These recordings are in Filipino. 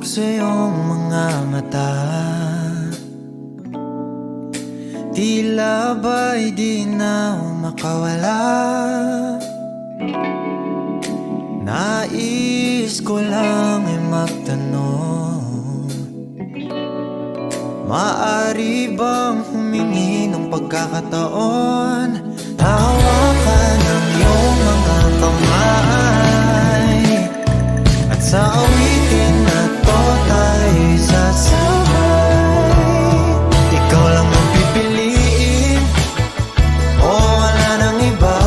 sa iyong mga mata, tila ba'y di na makawala. Nais ko lang ay magtanong, maaari bang humingi ng pagkakataon? Hawakan ang iyong mga kamay, at sa awitin na to tayo'y sasabay. Ikaw lang ang pipiliin, o wala nang iba.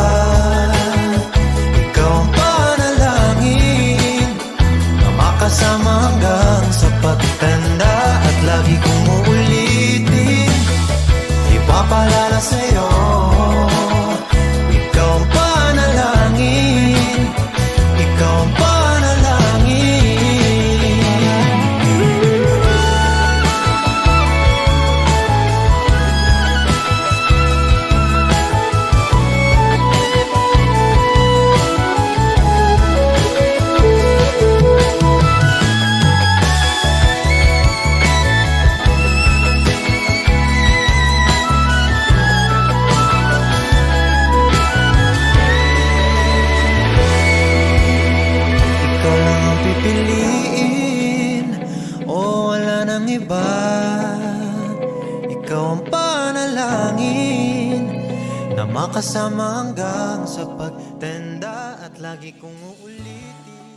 Ikaw ang panalangin na makasama hanggang sa pagtanda. At lagi kong uulitin, ipapaalala sa'yo, ikaw ang panalangin, ikaw ang panalangin. Iba, ikaw ang panalangin na makasama hanggang sa pagtanda. At lagi kong uulitin,